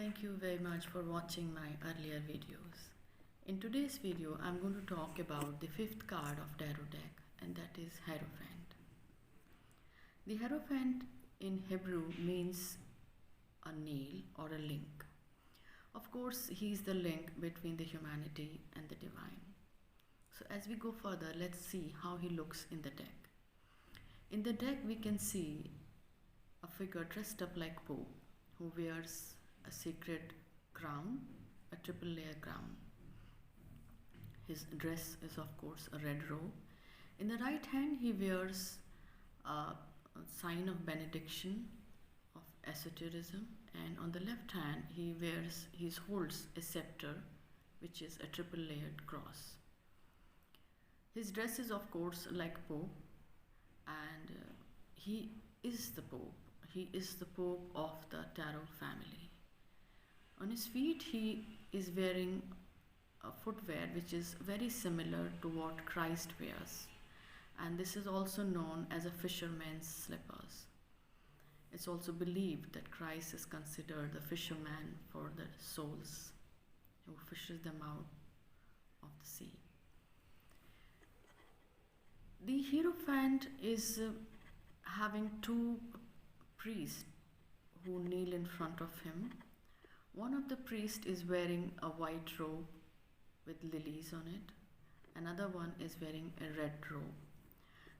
Thank you very much for watching my earlier videos. In today's video, I'm going to talk about the fifth card of tarot deck, and that is Hierophant. The Hierophant in Hebrew means a nail or a link. Of course, he is the link between the humanity and the divine. So as we go further, let's see how he looks in the deck. In the deck, we can see a figure dressed up like Pope who wears a sacred crown, a triple layer crown. His dress is of course a red robe. In the right hand he wears a sign of benediction, of esotericism, and on the left hand he holds a scepter which is a triple layered cross. His dress is of course like Pope, and he is the Pope. He is the Pope of the tarot family. On his feet he is wearing a footwear which is very similar to what Christ wears, and this is also known as a fisherman's slippers. It's also believed that Christ is considered the fisherman for the souls, who fishes them out of the sea. The Hierophant is having two priests who kneel in front of him. One of the priests is wearing a white robe with lilies on it. Another one is wearing a red robe.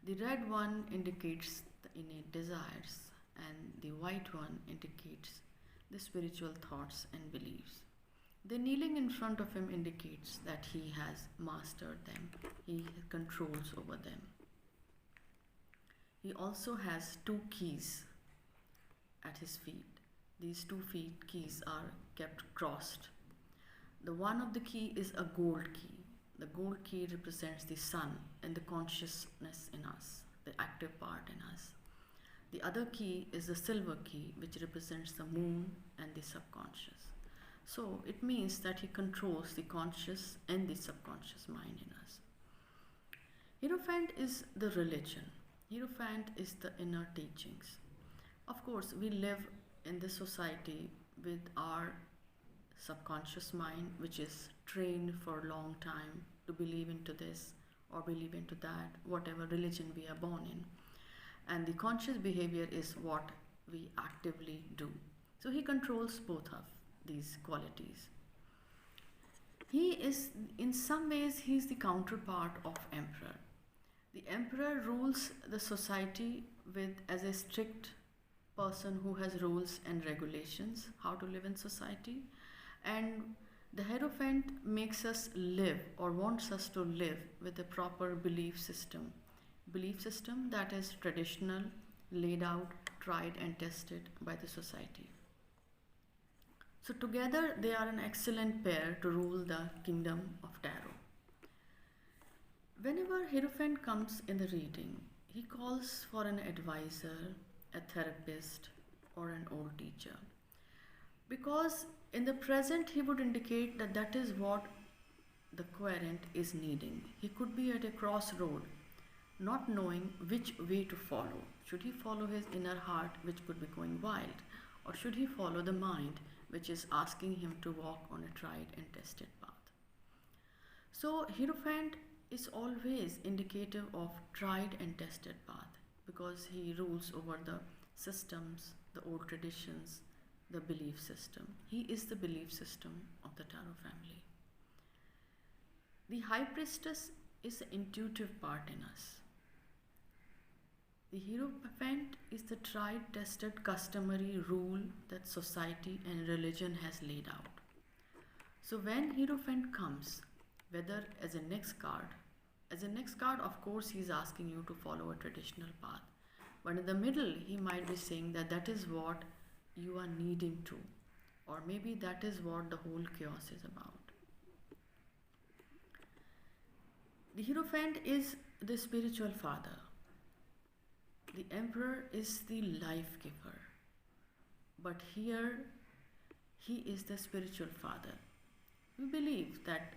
The red one indicates the innate desires, and the white one indicates the spiritual thoughts and beliefs. The kneeling in front of him indicates that he has mastered them. He controls over them. He also has two keys at his feet. These 2 feet keys are kept crossed. The one of the key is a gold key. The gold key represents the sun and the consciousness in us, the active part in us. The other key is the silver key, which represents the moon and the subconscious. So it means that he controls the conscious and the subconscious mind in us. Hierophant is the religion. Hierophant is the inner teachings. Of course, we live in this society with our subconscious mind, which is trained for a long time to believe into this or believe into that, whatever religion we are born in. And the conscious behavior is what we actively do. So he controls both of these qualities. He is, in some ways, he is the counterpart of emperor. The emperor rules the society as a strict person who has rules and regulations how to live in society, and the Hierophant makes us live or wants us to live with a proper belief system that is traditional, laid out, tried and tested by the society. So together they are an excellent pair to rule the kingdom of tarot. Whenever Hierophant comes in the reading, he calls for an advisor, a therapist, or an old teacher, because in the present he would indicate that that is what the querent is needing. He could be at a crossroad, not knowing which way to follow. Should he follow his inner heart, which could be going wild, or should he follow the mind, which is asking him to walk on a tried and tested path? So Hierophant is always indicative of tried and tested path, because he rules over the systems, the old traditions, the belief system. He is the belief system of the tarot family. The High Priestess is the intuitive part in us. The Hierophant is the tried, tested, customary rule that society and religion has laid out. So when Hierophant comes, whether as a next card, of course, he is asking you to follow a traditional path. But in the middle, he might be saying that that is what you are needing to, or maybe that is what the whole chaos is about. The Hierophant is the spiritual father. The emperor is the life giver. But here, he is the spiritual father. We believe that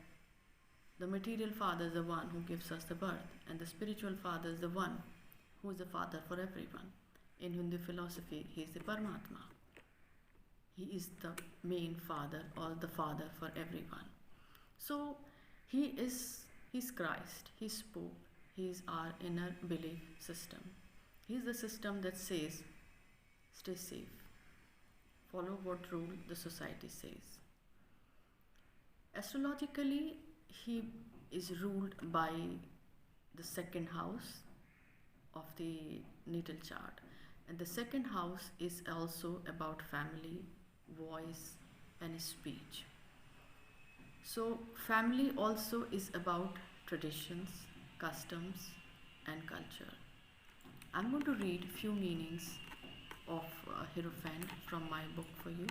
the material father is the one who gives us the birth, and the spiritual father is the one who is the father for everyone. In Hindu philosophy, he is the Paramatma. He is the main father or the father for everyone. So he's Christ, he's Pope, he's our inner belief system. He's the system that says, stay safe, follow what rule the society says. Astrologically, he is ruled by the second house of the natal chart, and the second house is also about family, voice, and speech. So, family also is about traditions, customs, and culture. I'm going to read few meanings of Hierophant from my book for you.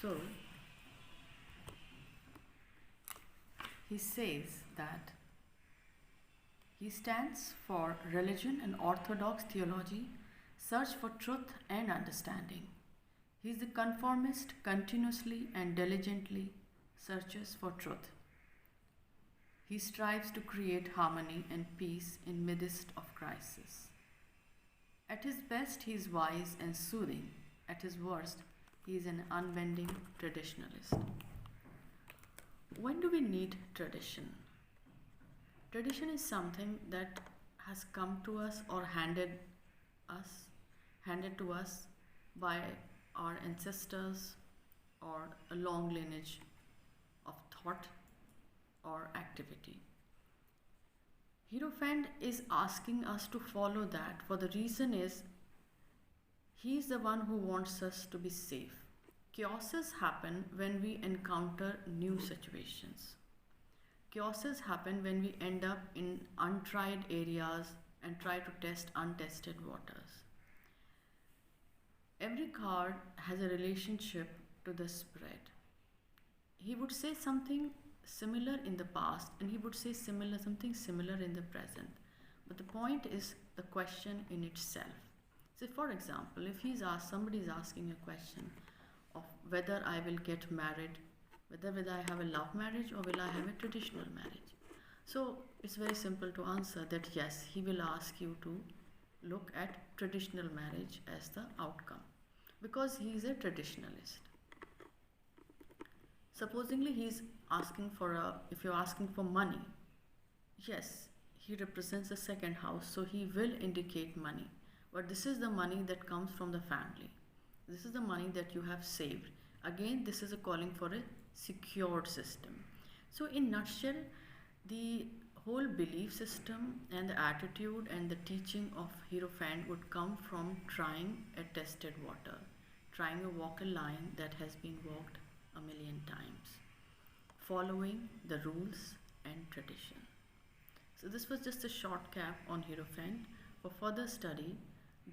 So, he says that he stands for religion and orthodox theology, search for truth and understanding. He is the conformist, continuously and diligently searches for truth. He strives to create harmony and peace in midst of crisis. At his best, he is wise and soothing. At his worst, he is an unbending traditionalist. When do we need tradition? Tradition is something that has come to us or handed to us by our ancestors, or a long lineage of thought or activity. Hierophant is asking us to follow that, for the reason is he is the one who wants us to be safe. Chaoses happen when we encounter new situations. Chaoses happen when we end up in untried areas and try to test untested waters. Every card has a relationship to the spread. He would say something similar in the past and he would say something similar in the present. But the point is the question in itself. So for example, if somebody is asking a question of whether I will get married, whether will I have a love marriage or will I have a traditional marriage? So it's very simple to answer that yes, he will ask you to look at traditional marriage as the outcome, because he is a traditionalist. Supposingly he's asking if you're asking for money, yes, he represents the second house, so he will indicate money. But this is the money that comes from the family. This is the money that you have saved. Again, this is a calling for a secured system. So in nutshell, the whole belief system and the attitude and the teaching of Hierophant would come from trying a tested water, trying to walk a line that has been walked a million times, following the rules and tradition. So this was just a short cap on Hierophant. For further study,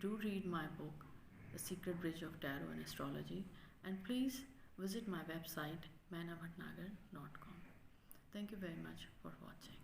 do read my book, The Secret Bridge of Tarot and Astrology, and please visit my website, manabhatnagar.com. Thank you very much for watching.